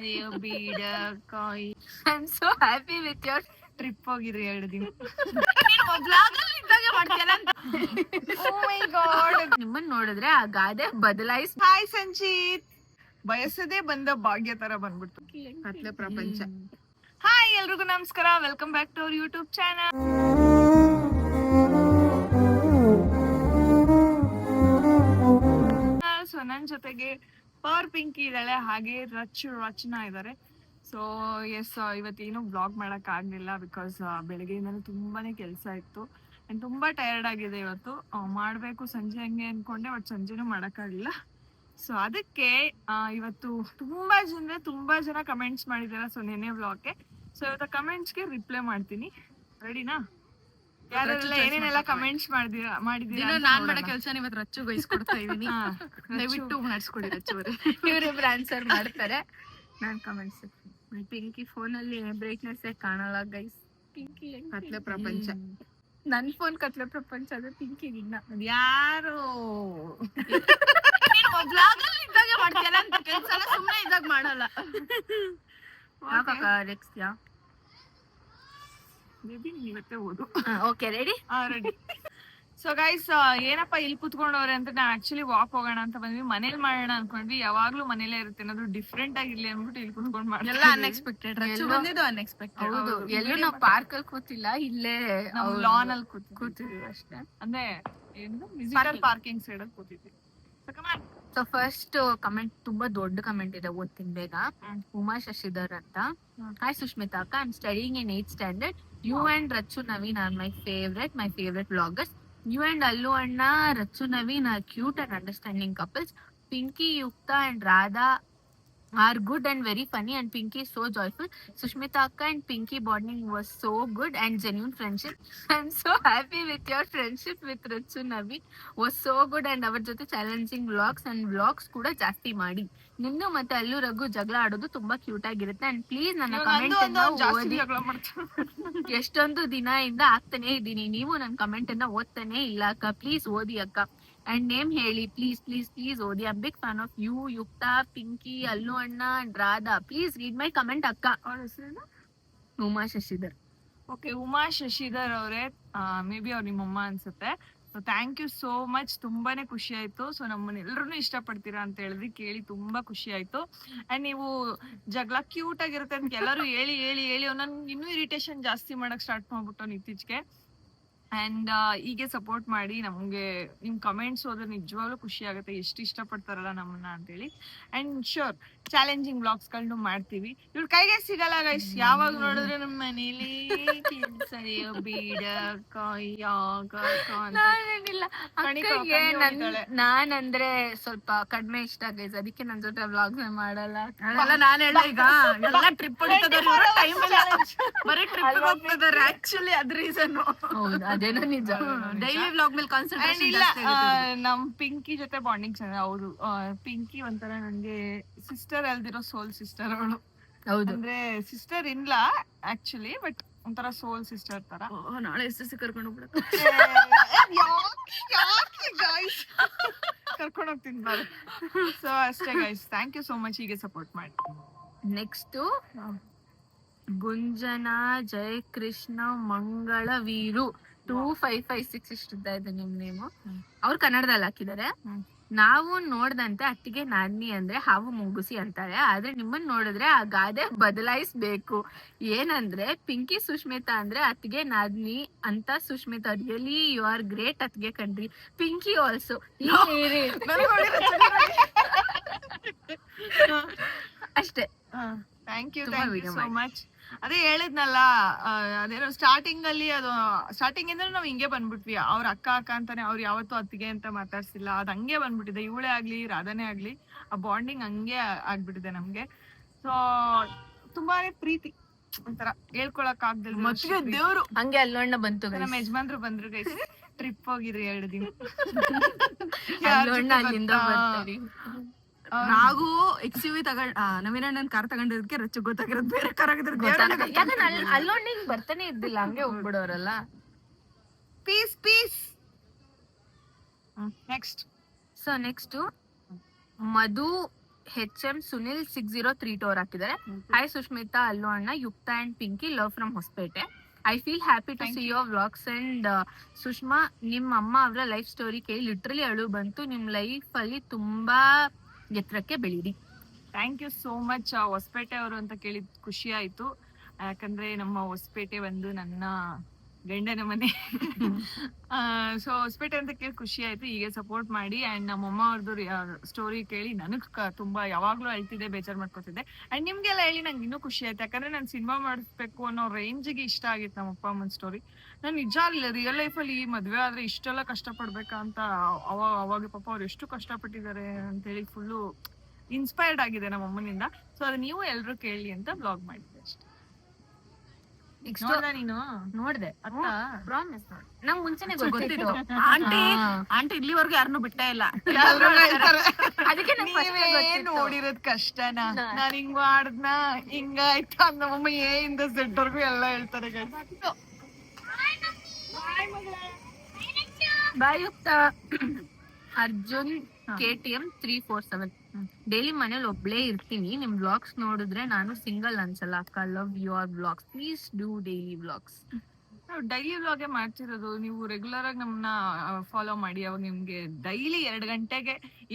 ಸರಿಯೋ ಬೀಡ ಕಾಯಿ. I am so happy with your trip ಹೋಗಿದ್ರಿ 2 ದಿನ. ನಿಮ್ಮನ್ನ ನೋಡಿದ್ರೆ ಆ ಗಾದೆ ಬದಲಾಯಿಸ್. ಹಾಯ್ ಸಂಚಿತ್, ಬಯಸದೇ ಬಂದ ಭಾಗ್ಯ ತರ ಬಂದ್ಬಿಡ್ತು ಕತ್ಲೆ ಪ್ರಪಂಚ. ಹಾಯ್ ಎಲ್ರಿಗೂ ನಮಸ್ಕಾರ, welcome back to our YouTube channel. So ನನ್ನ ಜೊತೆಗೆ ಪವರ್ ಪಿಂಕಿ ಇದ್ದಾಳೆ, ಹಾಗೆ ರಚನಾ ಇದ್ದಾರೆ. ಸೊ ಎಸ್, ಇವತ್ತೇನು ಬ್ಲಾಗ್ ಮಾಡಕ್ ಆಗ್ಲಿಲ್ಲ ಬಿಕಾಸ್ ಬೆಳಗ್ಗೆಯಿಂದಲೂ ತುಂಬಾನೇ ಕೆಲಸ ಇತ್ತು ಅಂಡ್ ತುಂಬಾ ಟಯರ್ಡ್ ಆಗಿದೆ. ಇವತ್ತು ಮಾಡ್ಬೇಕು ಸಂಜೆ ಹಂಗೆ ಅನ್ಕೊಂಡೆ, ಬಟ್ ಸಂಜೆನೂ ಮಾಡಕ್ಕಾಗಿಲ್ಲ. ಸೊ ಅದಕ್ಕೆ ಇವತ್ತು ತುಂಬಾ ಜನ ಕಮೆಂಟ್ಸ್ ಮಾಡಿದಾರೆ. ಸೊ ನೆನ್ನೆ ಬ್ಲಾಗ್ಗೆ, ಸೊ ಇವತ್ತು ಕಮೆಂಟ್ಸ್ಗೆ ರಿಪ್ಲೈ ಮಾಡ್ತೀನಿ. ರೆಡಿನಾ? ಯಾರೆಲ್ಲ ಏನೇನೆಲ್ಲ ಕಮೆಂಟ್ಸ್ ಮಾಡಿದೀರಾ? ನಾನ್ ಮಾಡೋ ಕೆಲಸ ಇವತ್ತು ರಚ್ಚು ಬಯಸ್ಕೊಡ್ತಾ ಇದೀನಿ. ದಯವಿಟ್ಟು ಮಾಡಿಸ್ಕೊಡಿ ರಚ್ಚು ಅವರೇ. ಇವರಿಬ್ರು ಆನ್ಸರ್ ಮಾಡ್ತಾರೆ, ನಾನ್ ಕಮೆಂಟ್ಸ್. ಪಿಂಕಿ ಫೋನಲ್ಲಿ ಬ್ರೈಟ್ನೆಸ್ ಕಾಣಲ್ಲ ಗೈಸ್. ಪಿಂಕಿ ಕತ್ಲೆ ಪ್ರಪಂಚ. ನನ್ ಫೋನ್ ಕತ್ಲೆ ಪ್ರಪಂಚ, ಅದು ಪಿಂಕಿ ಇನ್ನ ಯಾರು ಇದ್ದಾಗ ಮಾಡ್ತೀಯಲ್ಲ ಅಂತ ಕೆಲಸ ಸುಮ್ಮನೆ ಇದ್ದಾಗ ಮಾಡಲ್ಲ. ಮೇಬಿ ಇವತ್ತೇ ಓದು. Okay, ready? Ready. So guys, ಏನಪ್ಪಾ ಇಲ್ಲಿ ಕುತ್ಕೊಂಡವ್ರೆ ಅಂತ, ನಾವು ಆಕ್ಚುಲಿ ವಾಕ್ ಹೋಗೋಣ ಅಂತ ಬಂದ್ವಿ. ಮನೇಲಿ ಮಾಡೋಣ ಅನ್ಕೊಂಡ್ವಿ, ಯಾವಾಗ್ಲೂ ಮನೇಲೇ ಇರುತ್ತೆ, ಏನಾದ್ರು ಡಿಫ್ರೆಂಟ್ ಆಗಿರ್ಲಿ ಅಂದ್ಬಿಟ್ಟು ಇಲ್ಲಿ ಕುತ್ಕೊಂಡ್ ಮಾಡಿ ಎಲ್ಲ ಅನ್ಎಕ್ಸ್ಪೆಕ್ಟೆಡ್. ಅನ್ಎಕ್ಸ್ಪೆಕ್ಟೆಡ್. ಹೌದು, ಎಲ್ಲೂ ನಾವು ಪಾರ್ಕ್ ಅಲ್ಲಿ ಕೂತಿಲ್ಲ, ಇಲ್ಲೇ ನಾವು ಲಾನ್ ಅಲ್ಲಿ ಕೂತಿದ್ವಿ ಅಷ್ಟೇ. ಅಂದ್ರೆ ಮ್ಯೂಸಿಕಲ್ ಪಾರ್ಕಿಂಗ್ ಸೈಡ್ ಅಲ್ಲಿ ಕೂತಿದ್ವಿ. ಸೊ ಫಸ್ಟ್ ಕಮೆಂಟ್ ತುಂಬಾ ದೊಡ್ಡ ಕಮೆಂಟ್ ಇದೆ, ಓದ್ತೀನಿ ಬೇಗ. ಉಮಾ ಶಶಿಧರ್ ಅಂತ. ಹಾಯ್ ಸುಷ್ಮಿತಾ ಅಕ್ಕ, I am studying in 8th standard. You and Rachu Naveen are my favorite vloggers. You and Allu Anna, Rachu Naveen are cute and understanding couples. Pinky, Yukta and Radha are good and very funny, and Pinky is so joyful. Sushmita Akka and Pinky bonding was so good and genuine friendship. I am so happy with your friendship with Rachu Naveen. Was so good and our ಜೊತೆ challenging vlogs ಕೂಡ ಜಾಸ್ತಿ ಮಾಡಿ. ನಿನ್ನು ಮತ್ತೆ ಅಲ್ಲು ರಘು ಜಗಳ ಆಡೋದು ತುಂಬಾ cute ಆಗಿರುತ್ತೆ. ಅಂಡ್ ಪ್ಲೀಸ್ ನನ್ನ ಕಮೆಂಟ್ ಅನ್ನ ಓದಿ. ಎಷ್ಟೊಂದು ದಿನದಿಂದ ಆಗ್ತಾನೆ ಇದ್ದೀನಿ, ನೀವು ನನ್ನ ಕಮೆಂಟ್ ಅನ್ನ ಓದ್ತಾನೆ ಇಲ್ಲ ಅಕ್ಕ, ಪ್ಲೀಸ್ ಓದಿ ಅಕ್ಕ. ಅಂಡ್ ನೇಮ್ ಹೇಳಿ ಪ್ಲೀಸ್ ಓದಿ. I am big fan of you, Yukta, Pinky, Allu ಅಣ್ಣ and Radha. Please read my comment ಅಕ್ಕ. ಅವ್ರ ಹೆಸರೇನು? ಉಮಾ ಶಶಿಧರ್. ಓಕೆ, ಉಮಾ ಶಶಿಧರ್ ಅವರೇ, ಮೇ ಬಿ ಅವ್ರು ನಿಮ್ಮಮ್ಮ ಅನ್ಸುತ್ತೆ. So thank you so much, ತುಂಬಾನೇ ಖುಷಿ ಆಯ್ತು. ಸೊ ನಮ್ಮನ್ನ ಎಲ್ರು ಇಷ್ಟಪಡ್ತೀರಾ ಅಂತ ಹೇಳಿದ್ರಿ, ಕೇಳಿ ತುಂಬಾ ಖುಷಿ ಆಯ್ತು. ಅಂಡ್ ನೀವು ಜಗಳ ಕ್ಯೂಟ್ ಆಗಿರುತ್ತೆ ಅಂತ ಎಲ್ಲರೂ ಹೇಳಿ ನನ್ಗೆ ಇನ್ನೂ ಇರಿಟೇಷನ್ ಜಾಸ್ತಿ ಮಾಡಕ್ ಸ್ಟಾರ್ಟ್ ಮಾಡ್ಬಿಟ್ಟು ಇತ್ತೀಚೆಗೆ. ಅಂಡ್ ಹೀಗೆ ಸಪೋರ್ಟ್ ಮಾಡಿ. ನಮ್ಗೆ ನಿಮ್ ಕಮೆಂಟ್ಸ್ ಹೋದ್ರೆ ನಿಜವಾಗ್ಲೂ ಖುಷಿ ಆಗುತ್ತೆ, ಎಷ್ಟು ಇಷ್ಟಪಡ್ತಾರಲ್ಲ ನಮ್ಮನ್ನ ಅಂತೇಳಿ. ಅಂಡ್ ಶೋರ್ ಚಾಲೆಂಜಿಂಗ್ ಬ್ಲಾಗ್ಸ್ ಗಳನ್ನೂ ಮಾಡ್ತೀವಿ. ಇವ್ರ ಕೈಗೆ ಸಿಗಲ್ಲ ಗೈಸ್, ಯಾವಾಗ ನೋಡಿದ್ರೆ ನಮ್ಮ ಮನೇಲಿ ಸರಿಯೋ ಬೀಡ ನಾನಂದ್ರೆ ಸ್ವಲ್ಪ ಕಡಿಮೆ ಇಷ್ಟ ಗೈಸ್, ಅದಕ್ಕೆ ನನ್ ಜೊತೆ ವ್ಲಾಗ್ಸ್ ಮಾಡಲ್ಲ. ನಾನು ಹೇಳ ಈಗ ಎಲ್ಲ ಟ್ರಿಪ್ ಆಕ್ಚುಲಿ ಅದ್ ರೀಸನ್. ಹೌದು, ಅದೇನೋ ನಿಜ. ಡೈಲಿ ವ್ಲಾಗ್ ಮೇಲೆ ಕಾನ್ಸಂಟ್ರೇಷನ್. ನಮ್ ಪಿಂಕಿ ಜೊತೆ ಬಾಂಡಿಂಗ್ ಚೆನ್ನಾಗಿ. ಅವರು ಪಿಂಕಿ ಒಂಥರ ನಂಗೆ ಸಿಸ್ಟರ್ ಅಲ್ದಿರೋ ಸೋಲ್ ಸಿಸ್ಟರ್ ಅವಳು. ಹೌದು, ಅಂದ್ರೆ ಸಿಸ್ಟರ್ ಇಲ್ಲ ಆಕ್ಚುಲಿ, ಬಟ್ ಒಂಥರ ಸೋಲ್ ಸಿಸ್ಟರ್ ತರ. ನಾಳೆ ಎಸ್ ಕರ್ಕೊಂಡು ಕರ್ಕೊಂಡು ಹೋಗ್ತೀನಿ ಬಾರೆ. ಸೊ ಅಷ್ಟೇ guys, thank you so much, ಹೀಗೆ ಸಪೋರ್ಟ್ ಮಾಡಿ. ನೆಕ್ಸ್ಟ್ ಗುಂಜನಾ ಜಯಕೃಷ್ಣ ಮಂಗಳವೀರು 2556 ಇಷ್ಟ ಇದೆ ನಿಮ್ ನೇಮು. ಅವ್ರು ಕನ್ನಡದಲ್ಲಿ ಹಾಕಿದ್ದಾರೆ. ನಾವು ನೋಡ್ದಂತೆ ಅತ್ತಿಗೆ ನಾದ್ನಿ ಅಂದ್ರೆ ಹಾವು ಮುಂಗುಸಿ ಅಂತಾರೆ, ಆದ್ರೆ ನಿಮ್ಮನ್ನ ನೋಡಿದ್ರೆ ಆ ಗಾದೆ ಬದಲಾಯಿಸ್ಬೇಕು. ಏನಂದ್ರೆ ಪಿಂಕಿ ಸುಷ್ಮಿತಾ ಅಂದ್ರೆ ಅತ್ತಿಗೆ ನಾದ್ನಿ ಅಂತ. Sushmita really you are great ಅತ್ತಿಗೆ ಕಣ್ರಿ. ಪಿಂಕಿ ಆಲ್ಸೋ ಅಷ್ಟೇ. Thank you so much. ಅದೇ ಹೇಳಿದ್ನಲ್ಲ, ಅದೇನೋ ಸ್ಟಾರ್ಟಿಂಗ್ ಅಲ್ಲಿ, ಅದು ಸ್ಟಾರ್ಟಿಂಗ್ ಇಂದ ನಾವ್ ಹಿಂಗೆ ಬಂದ್ಬಿಟ್ವಿ. ಅವ್ರ ಅಕ್ಕ ಅಂತಾನೆ, ಅವ್ರು ಯಾವತ್ತೂ ಅತ್ತಿಗೆ ಅಂತ ಮಾತಾಡ್ಸಿಲ್ಲ. ಅದ್ ಹಂಗೆ ಬಂದ್ಬಿಟ್ಟಿದೆ. ಇವಳೇ ಆಗ್ಲಿ ರಾಧಾನೇ ಆಗ್ಲಿ, ಆ ಬಾಂಡಿಂಗ್ ಹಂಗೆ ಆಗ್ಬಿಟ್ಟಿದೆ ನಮ್ಗೆ. ಸೊ ತುಂಬಾನೇ ಪ್ರೀತಿ, ಒಂಥರ ಹೇಳ್ಕೊಳಕ್ ಆಗ್ದಿಲ್ಲ. ದೇವ್ರು ಹಂಗೆ ಅಲ್ಲೋಣ್ಣ ಬಂತು. ನಮ್ಮ ಯಜಮಾನ್ರು ಬಂದ್ರು ಗೈಸ್, ಟ್ರಿಪ್ ಹೋಗಿದ್ರಿ 2 ದಿನ. ಅಲ್ಲಿಂದ ಬರ್ತಾರೆ. ನಾವು XUV ನವೀನಣ್ಣನ್ ಕಾರ್ ತಗೊಂಡಿದ್ದಕ್ಕೆ ರಚ್ಚು ಗೊತ್ತಾಗಿರೋದು, ಬೇರೆ ಕಾರ್ ಆಗಿದ್ರೆ ಅಲ್ಲೊಂಡಿಗೆ ಬರ್ತಾನೆ ಇದ್ದಿಲ್ಲ, ಹಂಗೆ ಹೋಗ್ಬಿಡೋರಲ್ಲ. Peace. Next so next Madhu HM Sunil 6032 ಅವ್ರು ಹಾಕಿದ್ದಾರೆ. ಹಾಯ್ ಸುಷ್ಮಿತಾ, ಅಲ್ಲು ಅಣ್ಣ, Yukta and Pinky, love from Hosapete. I feel happy to see your vlogs and Sushma, ನಿಮ್ಮ ಅಮ್ಮ ಅವರ ಲೈಫ್ ಸ್ಟೋರಿ ಕೇಳಿ ಲಿಟ್ರಲಿ ಅಳು ಬಂತು. ನಿಮ್ ಲೈಫ್ ಅಲ್ಲಿ ತುಂಬಾ ಎತ್ತರಕ್ಕೆ ಬೆಳೀರಿ. Thank you so much. Hosapete ಅವರು ಅಂತ ಕೇಳಿದ್ ಖುಷಿ ಆಯ್ತು. ಯಾಕಂದ್ರೆ ನಮ್ಮ ಹೊಸಪೇಟೆ ಒಂದು ನನ್ನ ಗಂಡನ ಮನೆ. ಸೊ ಹೊಸಪೇಟೆ ಅಂತ ಕೇಳಿ ಖುಷಿ ಆಯ್ತು. ಹೀಗೆ ಸಪೋರ್ಟ್ ಮಾಡಿ. ಅಂಡ್ ನಮ್ಮಮ್ಮ ಅವ್ರದ್ದು ಸ್ಟೋರಿ ಕೇಳಿ ನನಗ್ ತುಂಬಾ ಯಾವಾಗ್ಲೂ ಅಳ್ತಿದ್ದೆ, ಬೇಜಾರ್ ಮಾಡ್ಕೊತಿದ್ದೆ. ಅಂಡ್ ನಿಮ್ಗೆಲ್ಲ ಹೇಳಿ ನಂಗೆ ಇನ್ನೂ ಖುಷಿ ಆಯ್ತು. ಯಾಕಂದ್ರೆ ನಾನು ಸಿನಿಮಾ ಮಾಡಿಸ್ಬೇಕು ಅನ್ನೋ ರೇಂಜ್ಗೆ ಇಷ್ಟ ಆಗಿತ್ತು ನಮ್ಮ ಅಪ್ಪ ಅಮ್ಮನ ಸ್ಟೋರಿ. ನಾನು ನಿಜ ರಿಯಲ್ ಲೈಫಲ್ಲಿ ಈ ಮದ್ವೆ ಆದ್ರೆ ಇಷ್ಟೆಲ್ಲ ಕಷ್ಟ ಪಡ್ಬೇಕಾ ಅಂತ ಅವಾಗ ಪಾಪ ಅವ್ರು ಎಷ್ಟು ಕಷ್ಟಪಟ್ಟಿದ್ದಾರೆ ಅಂತೇಳಿ ಫುಲ್ಲು ಇನ್ಸ್ಪೈರ್ಡ್ ಆಗಿದೆ ನಮ್ಮ ಅಮ್ಮನಿಂದ. ಸೊ ಅದು ನೀವು ಎಲ್ರು ಕೇಳಿ ಅಂತ ಬ್ಲಾಗ್ ಮಾಡಿದ್ದೆ ಅಷ್ಟೇ. ನೀನು ನೋಡ್ದೆ, ಅತ್ತ ಪ್ರಾಮಿಸ್. ನಂಗ್ ಮುಂಚೆನೆ ಗೊತ್ತಿತ್ತು. ಆಂಟಿ ಇಲ್ಲಿವರೆಗೂ ಯಾರನ್ನು ಬಿಟ್ಟೇ ಇಲ್ಲ. ಅದಕ್ಕೆ ನೋಡಿರೋದ್ ಕಷ್ಟನ, ನಾನ್ ಹಿಂಗ್ ಮಾಡ್ದ್ನ ಹಿಂಗಾಯ್ತು ಅಂತ ನಮ್ಮಮ್ಮ ಇಂದ ಸೆಟ್ವರ್ಗು ಎಲ್ಲ ಹೇಳ್ತಾರೆ. ಬಾಯುಕ್ತ ಅರ್ಜುನ್ KTM 347. ಡೈಲಿ ಮನೇಲಿ ಒಬ್ಳೇ ಇರ್ತೀನಿ. ನಿಮ್ ವ್ಲಾಗ್ಸ್ ನೋಡಿದ್ರೆ ನಾನು ಸಿಂಗಲ್ ಅನ್ಸಲ್ಲ ಅಕ್ಕ. Love your vlogs, please do daily vlogs. ನಾವು ಡೈಲಿ ವ್ಲಾಗೇ ಮಾಡ್ತಿರೋದು. ನೀವು ರೆಗ್ಯುಲರ್ ಆಗಿ ನಮ್ಮನ್ನ ಫಾಲೋ ಮಾಡಿ. ಅವಾಗ ನಿಮ್ಗೆ ಡೈಲಿ 2 ಗಂಟೆಗೆ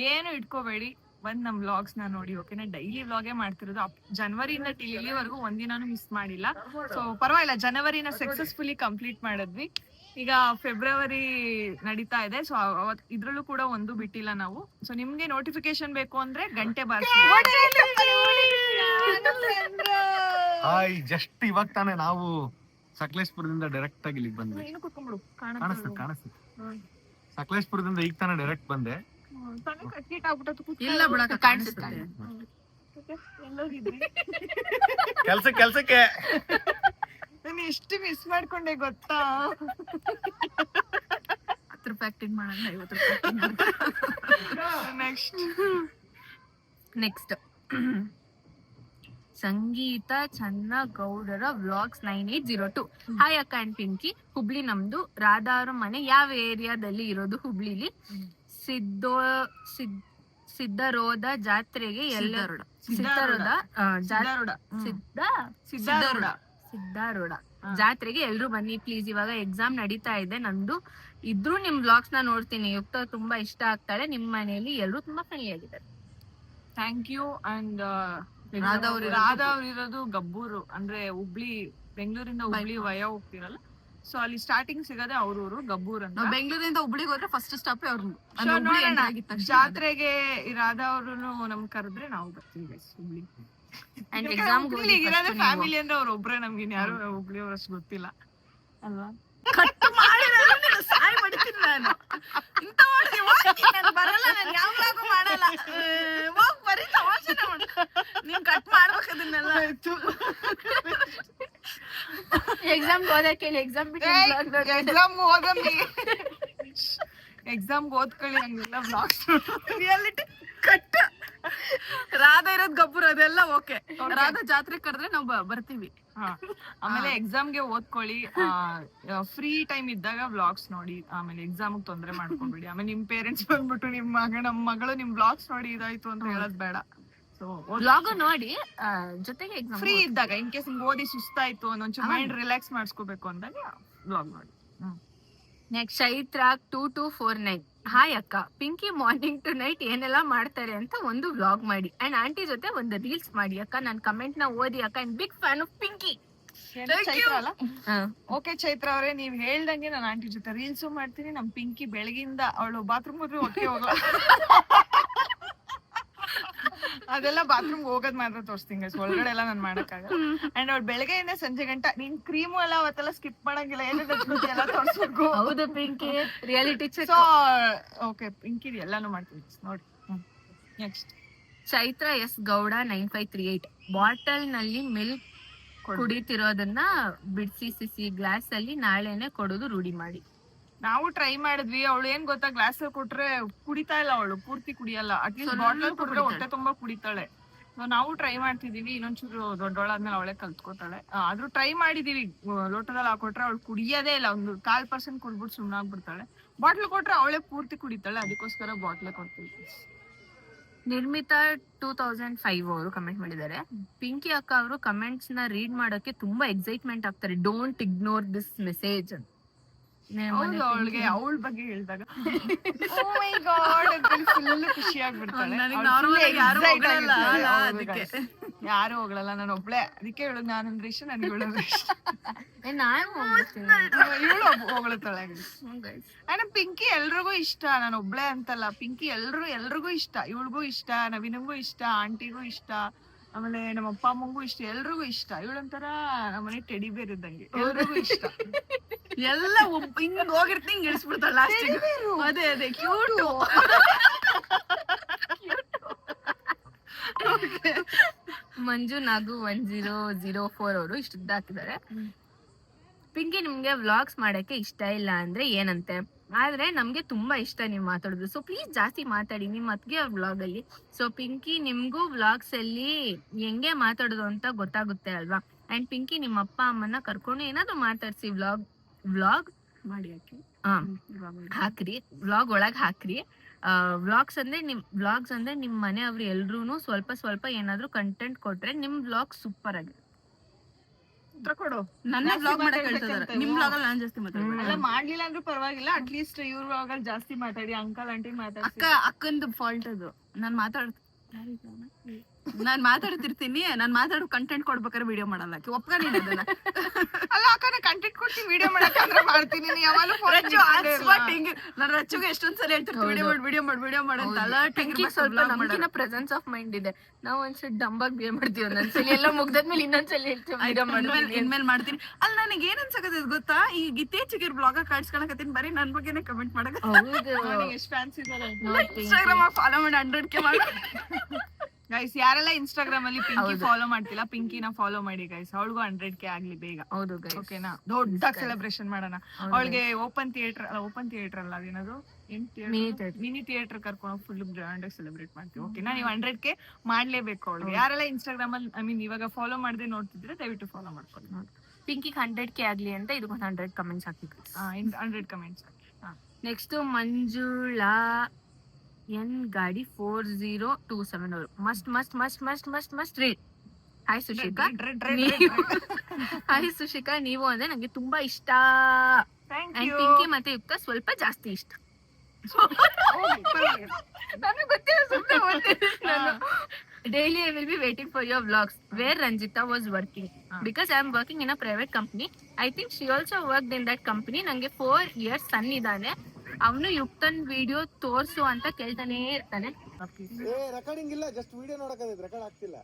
ಏನು ಇಟ್ಕೋಬೇಡಿ, ಬಂದ್ ನಮ್ ವ್ಲಾಗ್ಸ್ ನ ನೋಡಿ. ಓಕೆನಾ? ಡೈಲಿ ವ್ಲಾಗೇ ಮಾಡ್ತಿರೋದು. ಜನವರಿಯಿಂದ ಇಲ್ಲಿವರೆಗೂ ಒಂದಿನಾನು ಮಿಸ್ ಮಾಡಿಲ್ಲ. ಸೊ ಪರವಾಗಿಲ್ಲ, ಜನವರಿನ ಸಕ್ಸಸ್ಫುಲಿ ಕಂಪ್ಲೀಟ್ ಮಾಡಿದ್ವಿ. ಈಗ ಫೆಬ್ರವರಿ ನಡೀತಾ ಇದೆ. ಸೊ ಇದ್ರಲ್ಲೂ ಕೂಡ ಒಂದು ಬಿಟ್ಟಿಲ್ಲ ನಾವು. ಸೊ ನಿಮ್ಗೆ ನೋಟಿಫಿಕೇಶನ್ ಬೇಕು ಅಂದ್ರೆ ಗಂಟೆ ಬಾರಿಸಿ. ಹಾಯ್, ಜಸ್ಟ್ ಇವಾಗ ತಾನೇ ನಾವು ಸಕಲೇಶ್ಪುರದಿಂದ ಡೈರೆಕ್ಟ್ ಆಗಿ ಇಲ್ಲಿಗೆ ಬಂದ್ವಿ. ಕಾಣಿಸ್ತದೆ. ಸಕಲೇಶ್ಪುರದಿಂದ ಈಗ ತಾನೇ ಡೈರೆಕ್ಟ್ ಬಂದೆ. ಇಲ್ಲ ಬಿಡಕ ಕಾಣಿಸುತ್ತೆ. ಕೆಲ್ಸಕ್ಕೆ ನಾನು ಎಷ್ಟು ಮಿಸ್ ಮಾಡ್ಕೊಂಡೆ ಗೊತ್ತಾ? 10 ರೂಪಾಯಿ ಆಕ್ಟಿಂಗ್ ಮಾಡೋಣ, 50 ರೂಪಾಯಿ. ನೆಕ್ಸ್ಟ್ ಸಂಗೀತ ಚನ್ನಗೌಡರ ವ್ಲಾಗ್ಸ್ 9802. ಹಾಯ್ ಅಕ್ಕ ಅಂಡ್ ಪಿಂಕಿ, ಹುಬ್ಳಿ ನಮ್ದು. ರಾಧಾ ಅವ್ರ ಮನೆ ಯಾವ ಏರಿಯಾದಲ್ಲಿ ಇರೋದು? ಹುಬ್ಳಿಲಿ. ಸಿದ್ಧರೋಧ ಜಾತ್ರೆಗೆ ಸಿದ್ಧಾರೂಢ ಜಾತ್ರೆಗೆ ಎಲ್ರು ಬನ್ನಿ ಪ್ಲೀಸ್. ಇವಾಗ ಎಕ್ಸಾಮ್ ನಡೀತಾ ಇದೆ ನಂದು. ಇದ್ರೂ ನಿಮ್ ವ್ಲಾಗ್ಸ್ ನ ನೋಡ್ತೀನಿ. ಯುಕ್ತ ತುಂಬಾ ಇಷ್ಟ ಆಗ್ತಾಳೆ. ನಿಮ್ ಮನೆಯಲ್ಲಿ ಎಲ್ರು ತುಂಬಾ ಫ್ರೆಂಡ್ಲಿ ಆಗಿದ್ದಾರೆ. Thank you. ಅಂಡ್ ರಾಧಾ ಅವ್ರು ಇರೋದು ಗಬ್ಬೂರು, ಅಂದ್ರೆ ಹುಬ್ಳಿ, ಬೆಂಗಳೂರಿಂದ ಹುಬ್ಳಿ ವಯ ಹೋಗ್ತಿರಲ್ಲ. ಸೊ ಅಲ್ಲಿ ಸ್ಟಾರ್ಟಿಂಗ್ ಸಿಗದೆ ಅವ್ರೂರು ಗಬ್ಬೂರ್ ಅಂತ. ಬೆಂಗಳೂರಿಂದ ಹುಬ್ಳಿಗೆ ಹೋದ್ರೆ ಫಸ್ಟ್ ಸ್ಟಾಪ್ ಅವ್ರು. ಜಾತ್ರೆಗೆ ರಾಧಾ ಅವರು ನಮ್ ಕರೆದ್ರೆ ನಾವು ಬರ್ತೀವಿ ಹುಬ್ಳಿ. ಫ್ಯಾಮಿಲಿ ಅಂದ್ರೆ ಅವ್ರ ಒಬ್ರೆ, ನಮ್ಗೆ ಯಾರು ಹುಬ್ಳಿ ಅವ್ರಷ್ಟು ಗೊತ್ತಿಲ್ಲ ಅಲ್ವಾ? ಕಟ್ ಮಾಡಿ ಸಾಯ್ ಮಾಡ್ತೀನಿ ನಾನು. ಇಂತ ಬರಲ್ಲ, ನಾನು ಯಾವಾಗೂ ಮಾಡಲ್ಲ. ಬರೀ ತಮಾಷೆನೆ ಮಾಡ. ನೀನ್ ಕಟ್ ಮಾಡ್ಬೇಕು ಅದನ್ನೆಲ್ಲ. ಎಕ್ಸಾಮ್ ಹೋದಕ್ಕೆ ಎಕ್ಸಾಮ್ ಓದ್ಕೊಳ್ಳಿ, ಹಂಗೆಲ್ಲ ಬ್ಲಾಗ್ಸ್ ರಿಯಾಲಿಟಿ ಕಟ್. ರಾಧಾ ಇರೋದ್ ಗಬ್ಬರು ಅದೆಲ್ಲ ಓಕೆ. ರಾಧಾ ಜಾತ್ರೆ ಕರೆದ್ರೆ ನಾವು ಬರ್ತೀವಿ. ಆಮೇಲೆ ಎಕ್ಸಾಮ್ಗೆ ಓದ್ಕೊಳ್ಳಿ. ಫ್ರೀ ಟೈಮ್ ಇದ್ದಾಗ ವ್ಲಾಗ್ಸ್ ನೋಡಿ. ಆಮೇಲೆ ಎಕ್ಸಾಮ್ ತೊಂದ್ರೆ ಮಾಡ್ಕೊಂಡ್ಬಿಡಿ. ಆಮೇಲೆ ನಿಮ್ ಪೇರೆಂಟ್ಸ್ ಬಂದ್ಬಿಟ್ಟು ನಮ್ಮ ಮಗಳು ನಿಮ್ ವ್ಲಾಗ್ಸ್ ನೋಡಿ ಇದಾಯ್ತು ಅಂತ ಹೇಳೋದ್ ಬೇಡ. ಸೊ ವ್ಲಾಗ್ ನೋಡಿ ಜೊತೆಗೆ ಫ್ರೀ ಇದ್ದಾಗ, ಇನ್ ಕೇಸ್ ನಿಮ್ಗೆ ಓದಿ ಸುಸ್ತಾಯ್ತು, ಒಂಚೂರು ಮೈಂಡ್ ರಿಲ್ಯಾಕ್ಸ್ ಮಾಡಿಸ್ಕೋಬೇಕು ಅಂದಾಗ ವ್ಲಾಗ್ ನೋಡಿ. ನೆಕ್ಸ್ಟ್ ಚೈತ್ರ 2249. ಹಾಯ್ ಅಕ್ಕ, ಪಿಂಕಿ ಮಾರ್ನಿಂಗ್ ಟು ನೈಟ್ ಏನೆಲ್ಲ ಮಾಡ್ತಾರೆ ಅಂತ ಒಂದು ವ್ಲಾಗ್ ಮಾಡಿ. ಅಂಡ್ ಆಂಟಿ ಜೊತೆ ಒಂದು ರೀಲ್ಸ್ ಮಾಡಿ ಅಕ್ಕ. ನನ್ ಕಮೆಂಟ್ ನ ಓದಿ ಅಕ್ಕ. And big fan of Pinky. Chaitra ಅಲ್ಲ? ಓಕೆ ಚೈತ್ರ ಅವರೇ, ನೀವ್ ಹೇಳ್ದಂಗೆ ನಾನು ಆಂಟಿ ಜೊತೆ ರೀಲ್ಸು ಮಾಡ್ತೀನಿ. ನಮ್ ಪಿಂಕಿ ಬೆಳಗಿಂದ ಅವಳು ಬಾತ್ರೂಮ್ ಹೋದ್ರೆ ಒಟ್ಟಿಗೆ ಹೋಗಲ್ಲ. ಅದೆಲ್ಲ ಬಾತ್ರೂಮ್ ಹೋಗೋದ್ ಮಾತ್ರ ತೋರಿಸ್ತೀನಿ, ಒಳಗಡೆ ಎಲ್ಲ ನಾನು ಮಾಡಕ್ಕಾಗಲ್ಲ. ಅಂಡ್ ಅವ್ಳು ಬೆಳಗ್ಗೆಯಿಂದ ಸಂಜೆ ಗಂಟ ನೀನ್ ಕ್ರೀಮು ಎಲ್ಲ ಅವತ್ತೆಲ್ಲ ಸ್ಕಿಪ್ ಮಾಡಂಗಿಲ್ಲ, ಎಲ್ಲ ತೋರಿಸ್ಬೇಕು. ಹೌದು Pinky, reality check. So okay Pinky ಎಲ್ಲಾನು ಮಾಡ್ತೀವಿ ನೋಡಿ. Next Chaitra S Gowda 9538. Bottle ನಲ್ಲಿ ಮಿಲ್ಕ್ ಕುಡಿತಿರೋದನ್ನ ಬಿಡಿಸಿ ಸಿಸಿ ಗ್ಲಾಸ್ ಅಲ್ಲಿ ನಾಳೆನೆ ಕೊಡೋದು ರೂಢಿ ಮಾಡಿ. ನಾವು ಟ್ರೈ ಮಾಡಿದ್ವಿ. ಅವಳು ಏನ್ ಗೊತ್ತಾ, ಗ್ಲಾಸ್ ಕೊಟ್ರೆ ಕುಡಿತಾ ಇಲ್ಲ, ಅವಳು ಪೂರ್ತಿ ಕುಡಿಯಲ್ಲ. ಅಟ್ಲೀಸ್ಟ್ ಬಾಟಲ್ ಕೊಟ್ರೆ ಹೊಟ್ಟೆ ತುಂಬಾ ಕುಡಿತಾಳೆ. ನಾವು ಟ್ರೈ ಮಾಡ್ತಿದೀವಿ. ಇನ್ನೊಂಚೂರು ದೊಡ್ಡವಳಾದ್ಮೇಲೆ ಅವಳೆ ಕಲ್ತ್ಕೋತಾಳೆ. ಆದ್ರೂ ಟ್ರೈ ಮಾಡಿದೀವಿ. ಲೋಟದಲ್ಲಿ ಹಾಕೊಟ್ರೆ ಅವಳು ಕುಡಿಯೋದೇ ಇಲ್ಲ. ಒಂದು 1/4% ಕುಡ್ಬಿಟ್ಟು ಸುಮ್ಮನಾಗ್ಬಿಡ್ತಾಳೆ. ಬಾಟ್ಲ್ ಕೊಟ್ರೆ ಅವಳೆ ಪೂರ್ತಿ ಕುಡಿತಾಳೆ. ಅದಕ್ಕೋಸ್ಕರ ಬಾಟ್ಲೆ ಕೊಡ್ತೀವಿ. ನಿರ್ಮಿತಾ 2005 ಅವರು ಕಮೆಂಟ್ ಮಾಡಿದ್ದಾರೆ. ಪಿಂಕಿ ಅಕ್ಕ ಅವರು ಕಮೆಂಟ್ಸ್ ನ ರೀಡ್ ಮಾಡೋಕೆ ತುಂಬಾ ಎಕ್ಸೈಟ್ಮೆಂಟ್ ಆಗ್ತಾರೆ. Don't ignore this message. ಹೌದು, ಅವಳಿಗೆ ಅವಳ ಬಗ್ಗೆ ಹೇಳಿದಾಗ ಓ ಮೈ ಗಾಡ್ ಅಂತ ಫುಲ್ ಖುಷಿ ಆಗ್ಬಿಡ್ತಾಳೆ. ಯಾರು ಹೋಗಲ್ಲ, ನಾನು ಒಬ್ಳೆ. ಅದಕ್ಕೆ ಹೇಳೋದು ನಾನಂದ್ರೆ ಇಷ್ಟ, ನನಗೆ ಹೇಳೋದು ಇಷ್ಟ. ಇವಳು ಹೊಗಳುತ್ತಾಳೆ. ಅಂಡ್ ಪಿಂಕಿ ಎಲ್ರಿಗೂ ಇಷ್ಟ, ನಾನು ಒಬ್ಳೆ ಅಂತಲ್ಲ. ಪಿಂಕಿ ಎಲ್ರಿಗೂ ಇಷ್ಟ. ಇವಳಿಗೂ ಇಷ್ಟ, ನವೀನಂಗೂ ಇಷ್ಟ, ಆಂಟಿಗೂ ಇಷ್ಟ, ಆಮೇಲೆ ನಮ್ಮ ಅಪ್ಪ ಅಮ್ಮಂಗೂ ಇಷ್ಟ, ಎಲ್ರಿಗೂ ಇಷ್ಟ. ಇವಳೊಂಥರ ನಮ್ಮನೆ ಟೆಡಿ ಬೇರ್ ಇದ್ದಂಗೆ, ಎಲ್ರಿಗೂ ಇಷ್ಟ. ಎಲ್ಲ ಹಿಂಗ್ ಹೋಗಿರ್ತೀನಿ, ಹಿಂಗ್ ಇಳಿಸ್ಬಿಡ್ತಾಳೆ ಲಾಸ್ಟಿಗೆ. ಅದೇ ಅದೇ ಕ್ಯೂಟ್. ಮಂಜು ನಾಗು 1004 ಅವರು ಇಷ್ಟುದ್ದ ಹಾಕಿದ್ದಾರೆ. ಪಿಂಕಿ, ನಿಮ್ಗೆ ವ್ಲಾಗ್ಸ್ ಮಾಡಕ್ಕೆ ಇಷ್ಟ ಇಲ್ಲ ಅಂದ್ರೆ ಏನಂತೆ? ಆದ್ರೆ ನಮ್ಗೆ ತುಂಬಾ ಇಷ್ಟ ನೀವ್ ಮಾತಾಡೋದು. ಸೊ ಪ್ಲೀಸ್ ಜಾಸ್ತಿ ಮಾತಾಡಿ ನಿಮ್ ಅತ್ಗೆ ವ್ಲಾಗ್ ಅಲ್ಲಿ. ಸೊ ಪಿಂಕಿ, ನಿಮ್ಗೂ ವ್ಲಾಗ್ಸ್ ಅಲ್ಲಿ ಹೆಂಗೆ ಮಾತಾಡೋದು ಅಂತ ಗೊತ್ತಾಗುತ್ತೆ ಅಲ್ವಾ? ಅಂಡ್ ಪಿಂಕಿ, ನಿಮ್ಮ ಅಪ್ಪ ಅಮ್ಮನ ಕರ್ಕೊಂಡು ಏನಾದ್ರು ಮಾತಾಡ್ಸಿ ವ್ಲಾಗ್ ಮಾಡಿ ಹಾಕಿ ಹಾಕ್ರಿ. ವ್ಲಾಗ್ ಒಳಗ್ ಹಾಕ್ರಿ. ವ್ಲಾಗ್ಸ್ ಅಂದ್ರೆ ನಿಮ್ ಮನೆ ಅವ್ರು ಎಲ್ರೂನು ಸ್ವಲ್ಪ ಏನಾದ್ರು ಕಂಟೆಂಟ್ ಕೊಟ್ರೆ ನಿಮ್ ವ್ಲಾಗ್ ಸೂಪರ್ ಆಗಿದೆ. ಕೊಡು. ನನ್ನ ವ್ಲಾಗ್ ಮಾಡಕ್ ಹೇಳ್ತಿದಾರೆ. ನಿಮ್ ವ್ಲಾಗ್ ಅಲ್ಲಿ ನಾನ್ ಜಾಸ್ತಿ ಮಾತಾಡ್ತೀನಿ. ಅಲ್ಲ, ಮಾಡ್ಲಿಲ್ಲ ಅಂದ್ರೂ ಪರವಾಗಿಲ್ಲ, ಅಟ್ಲೀಸ್ಟ್ ಇವ್ರ ವ್ಲಾಗ್ ಅಲ್ಲಿ ಜಾಸ್ತಿ ಮಾತಾಡಿ. ಅಂಕಲ್ ಆಂಟಿ ಮಾತಾಡಿ. ಅಕ್ಕಂದು ಫಾಲ್ಟ್ ಅದು. ನಾನ್ ಮಾತಾಡ್ತಿರ್ತೀನಿ, ನಾನ್ ಮಾತಾಡೋ ಕಂಟೆಂಟ್ ಕೊಡ್ಬೇಕಾದ್ರೆ ವಿಡಿಯೋ ಮಾಡಲ್ಲ. ಒಪ್ಕೊಂಡಿನಿ ಅದನ್ನ. ಅಲ್ಲ ಅಕ್ಕ, ನಾ ಕಂಟೆಂಟ್ ಕೊಡ್ತೀನಿ, ವಿಡಿಯೋ ಮಾಡಕ್ಕೆ ಮಾಡ್ತೀನಿ. ನಾನು ರಚ್ಚುಗೆ ಎಷ್ಟೊಂದ್ಸಲ ಹೇಳ್ತಿರ್ತೀನಿ ವಿಡಿಯೋ ಮಾಡ್ ಅಂತ. ಪಿಂಕಿ ಸ್ವಲ್ಪ ನಮ್ಗಿನ ಪ್ರೆಸೆನ್ಸ್ ಆಫ್ ಮೈಂಡ್ ಇದೆ. ನಾವ್ ಒಂದ್ಸಲ ಡಂಬಾಗ್ ಬಿಹೇವ್ ಮಾಡ್ತೀವಿ, ಒಂದೊಂದ್ಸಲಿ ಎಲ್ಲ ಮುಗ್ದಾದ್ಮೇಲೆ ಇನ್ನೊಂದ್ಸಲಿ ಹೇಳ್ತೀವಿ ಇನ್ಮೇಲೆ ಮಾಡ್ತೀನಿ. ಅಲ್ಲಿ ನನಗೆ ಏನ್ ಅನ್ಸಕತ್ತದ ಗೊತ್ತಾ, ಈಗ ಇತ್ತೀಚೆಗೆ ಬ್ಲಾಗ್ ಕಾಡ್ಸ್ಕೊಳಕತ್ತೀನಿ, ಬರೀ ನನ್ ಬಗ್ಗೆನೇ ಕಮೆಂಟ್ ಮಾಡಕ. ಎಷ್ಟು ಫ್ಯಾನ್ಸ್ ಇದಾರೆ. ಇನ್ಸ್ಟಾಗ್ರಾಮ್ ಫಾಲೋ ಮಾಡಿ 100K ಮಾಡಿ ಗೈಸ್. ಯಾರೆಲ್ಲ ಇನ್ಸ್ಟಾಗ್ರಾಮ್ ಅಲ್ಲಿ ಪಿಂಕಿ ಫಾಲೋ ಮಾಡ್ತಿಲ್ಲ, ಪಿಂಕಿನ ಫಾಲೋ ಮಾಡಿ ಗೈಸ್. ಅವಳಿಗೂ 100K ಆಗ್ಲಿ ಬೇಗ. ಹೌದು ಗೈಸ್, ಓಕೆನಾ? ದೊಡ್ಡ ಸೆಲೆಬ್ರೇಷನ್ ಮಾಡೋಣ. ಅವಳಿಗೆ ಓಪನ್ ಥಿಯೇಟರ್ ಅಲ್ಲ, ಅದೇನದು ಮಿನಿ ಥಿಯೇಟರ್ ಕರ್ಕೊಂಡು ಫುಲ್ ಗ್ರ್ಯಾಂಡ್ ಆಗಿ ಸೆಲೆಬ್ರೇಟ್ ಮಾಡ್ತೀವಿ. ಓಕೆನಾ? ನೀವು 100K ಮಾಡ್ಲೇಬೇಕು ಅವಳಿಗೆ. ಯಾರೆಲ್ಲ ಇನ್ಸ್ಟಾಗ್ರಾಮ್ ಅಲ್ಲಿ ಇವಾಗ ಫಾಲೋ ಮಾಡದೆ ನೋಡ್ತಿದ್ರೆ ದಯವಿಟ್ಟು ಫಾಲೋ ಮಾಡ್ಕೊಳ್ಳಿ. ಪಿಂಕಿಗೆ 100K ಆಗ್ಲಿ ಅಂತ ಇದಕ್ಕೊಂದು 100 ಕಮೆಂಟ್ಸ್ ಹಾಕಿದ್ರು. 100 ಕಮೆಂಟ್ಸ್. ನೆಕ್ಸ್ಟ್ ಮಂಜುಳಾ ಎನ್ ಗಾಡಿ 4027 ಅವರು ಮಸ್ಟ್ ರೀಡ್. ಹಾಯ್ ಸುಶಿಕಾ. ಹಾಯ್ ಸುಶಿಕಾ, ನೀವು ಅಂದ್ರೆ ನಂಗೆ ತುಂಬಾ ಇಷ್ಟ. ಅಂಡ್ ಪಿಂಕಿ ಮತ್ತೆ ಯುಕ್ತ ಸ್ವಲ್ಪ ಜಾಸ್ತಿ ಇಷ್ಟ. ನನಗೆ ಗೊತ್ತಿಲ್ಲ. Daily I will be waiting for your vlogs where Ranjita was working because I am working in a private company. I think she also worked in that company. ನಂಗೆ 4 years ಸನ್ ಇದ್ದಾನೆ. ಅವನು ಯುಕ್ತನ್ ವಿಡಿಯೋ ತೋರ್ಸು ಅಂತ ಕೇಳ್ತಾನೆ ಇರ್ತಾನೆ. ರೆಕಾರ್ಡಿಂಗ್ ಇಲ್ಲ, just video ನೋಡಕತ್ತಿದ್ರೆ record ಆಗ್ತಿಲ್ಲ.